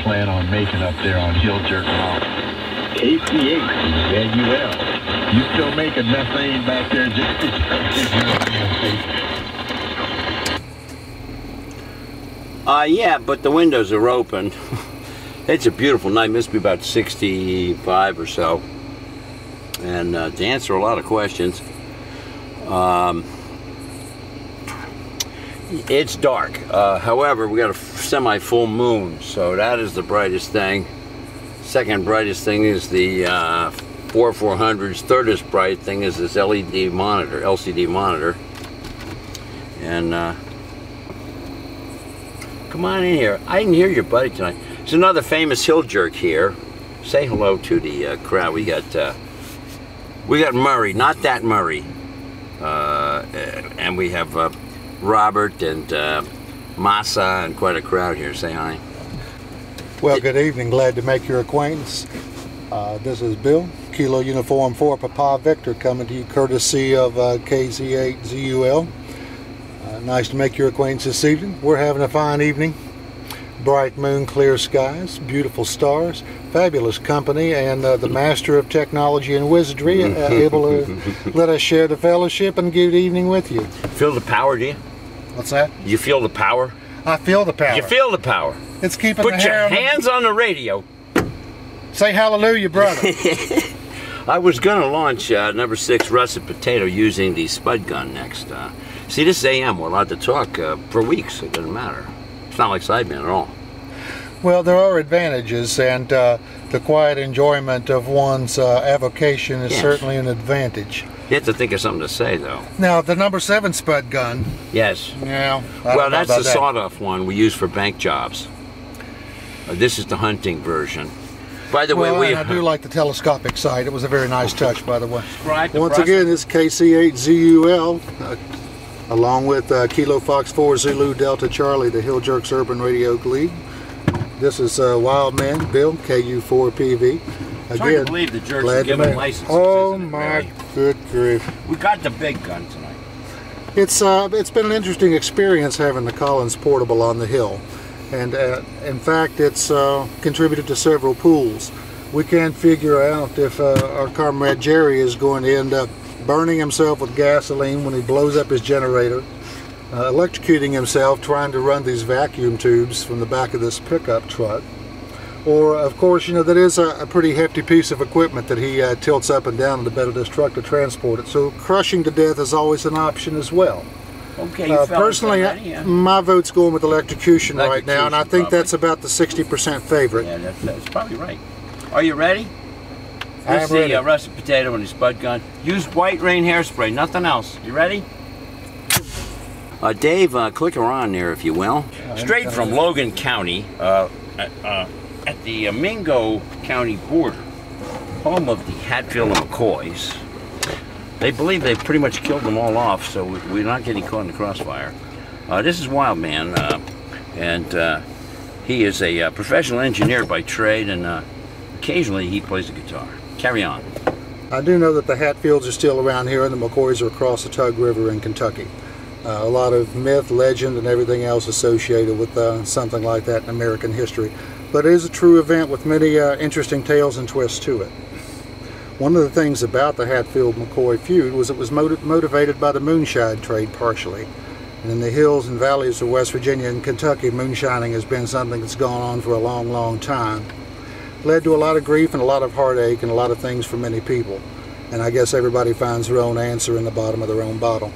plan on making up there on Hill Jerk Mountain? KC8ZUL. You still making methane back there? Yeah, but the windows are open. It's a beautiful night. Must be about 65 or so. And to answer a lot of questions, it's dark. However, we got a semi-full moon, so that is the brightest thing. Second brightest thing is the 4400's. Thirdest bright thing is this LED monitor, LCD monitor. And come on in here. I didn't hear your buddy tonight. There's another famous hill jerk here. Say hello to the crowd. We got Murray, not that Murray, and we have Robert and Massa and quite a crowd here. Say hi. Well, good evening. Glad to make your acquaintance. This is Bill, Kilo Uniform 4 Papa Victor, coming to you courtesy of KZ8ZUL. Nice to make your acquaintance this evening. We're having a fine evening. Bright moon, clear skies, beautiful stars, fabulous company, and the master of technology and wizardry able to let us share the fellowship and good evening with you. Feel the power, do you? What's that? You feel the power? I feel the power. You feel the power? It's keeping Put the your hair hands on the radio. Say hallelujah, brother. I was going to launch number 6 russet potato using the spud gun next. See, this is AM. We're allowed to talk for weeks. It doesn't matter. It's not like sideman at all. Well, there are advantages, and the quiet enjoyment of one's avocation is certainly an advantage. You have to think of something to say, though. Now, the number 7 spud gun. Yes. Yeah. Well, that's the sawed-off one we use for bank jobs. This is the hunting version. By the way, I do like the telescopic sight. It was a very nice touch, by the way. Once again, this is KC8ZUL, along with Kilo Fox 4 Zulu Delta Charlie, the Hill Jerks Urban Radio League. This is Wild Man Bill, KU4PV. It's hard to believe the jerks are giving licenses. Oh my good grief! We got the big gun tonight. It's been an interesting experience having the Collins portable on the hill, and in fact, it's contributed to several pools. We can't figure out if our comrade Gerry is going to end up burning himself with gasoline when he blows up his generator, electrocuting himself trying to run these vacuum tubes from the back of this pickup truck. Or, of course, you know, that is a pretty hefty piece of equipment that he tilts up and down in the bed of this truck to transport it. So crushing to death is always an option as well. Okay, personally, my vote's going with electrocution right now, and I think that's about the 60% favorite. Yeah, that's probably right. Are you ready? I am ready. The russet potato and the spud gun. Use white rain hairspray, nothing else. You ready? Dave, click her on there, if you will. Straight from Logan County, at the Mingo County border, home of the Hatfield and McCoys. They believe they've pretty much killed them all off, so we're not getting caught in the crossfire. This is Wild Man, and he is a professional engineer by trade, and occasionally he plays the guitar. Carry on. I do know that the Hatfields are still around here, and the McCoys are across the Tug River in Kentucky. A lot of myth, legend, and everything else associated with something like that in American history. But it is a true event with many interesting tales and twists to it. One of the things about the Hatfield-McCoy feud was it was motivated by the moonshine trade partially. And in the hills and valleys of West Virginia and Kentucky, moonshining has been something that's gone on for a long, long time. Led to a lot of grief and a lot of heartache and a lot of things for many people. And I guess everybody finds their own answer in the bottom of their own bottle.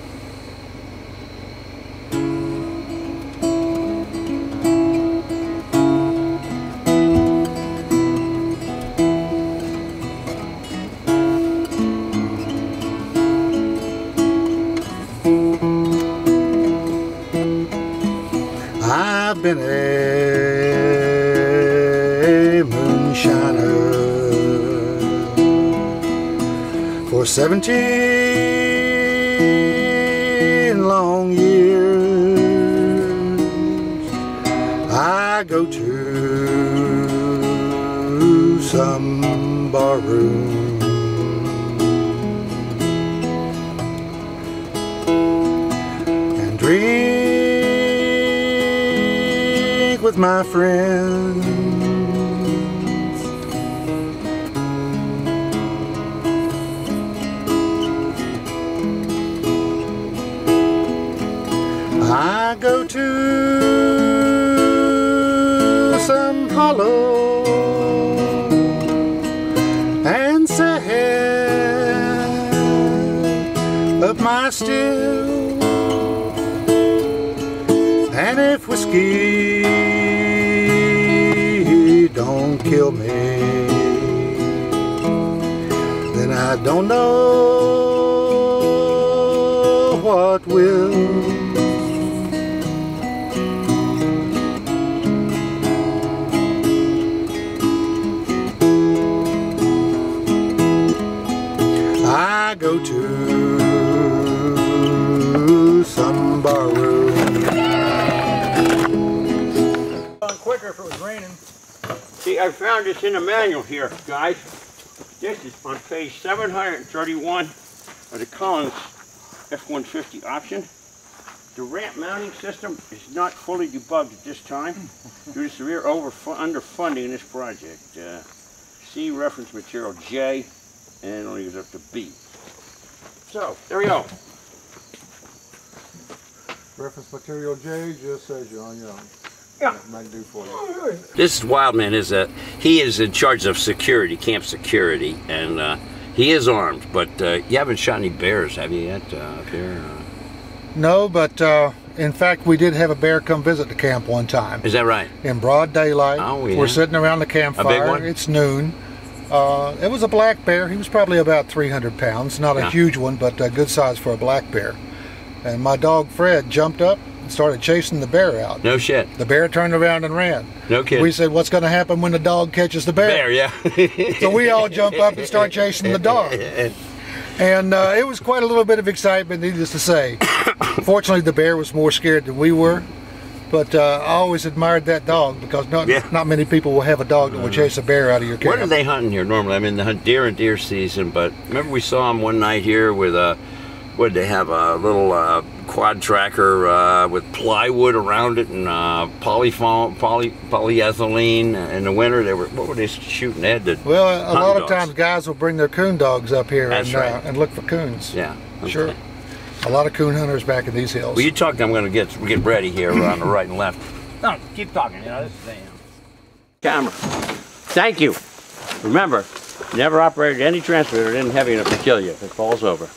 I've been a moonshiner for 17 long years. I go to some barroom and drink with my friends lonesome hollow and sad up my still. And if whiskey don't kill me, then I don't know what will. I go to some bar room. Quicker if it was raining. See, I found this in the manual here, guys. This is on page 731 of the Collins F-150 option. The ramp mounting system is not fully debugged at this time due to severe underfunding in this project. See reference material J, and it only goes up to B. So, there we go. Reference material J just says you're on your own. Yeah. Might do for you. This Wildman is he is in charge of security, camp security, and he is armed. But you haven't shot any bears, have you yet up here? No, but in fact, we did have a bear come visit the camp one time. Is that right? In broad daylight. Oh, yeah. We're sitting around the campfire. A big one? It's noon. It was a black bear. He was probably about 300 pounds. Not a huge one, but a good size for a black bear. And my dog Fred jumped up and started chasing the bear out. No shit. The bear turned around and ran. No kidding. We said, what's going to happen when the dog catches the bear? Bear, yeah. So we all jump up and start chasing the dog. And it was quite a little bit of excitement, needless to say. Fortunately, the bear was more scared than we were. But I always admired that dog because not many people will have a dog that will chase a bear out of your camp. What are they hunting here normally? I mean, they hunt deer in deer season, but remember we saw them one night here with a, what did they have, a little quad tracker with plywood around it and polyethylene. In the winter, they were, what were they shooting? They had the well, a lot of dogs. times guys will bring their coon dogs up here and look for coons. Yeah. Okay. Sure. A lot of coon hunters back in these hills. Well, you talk, I'm going to get ready here on the right and left. No, keep talking. You know, this is Camera. Thank you. Remember, never operated any transmitter that isn't heavy enough to kill you if it falls over.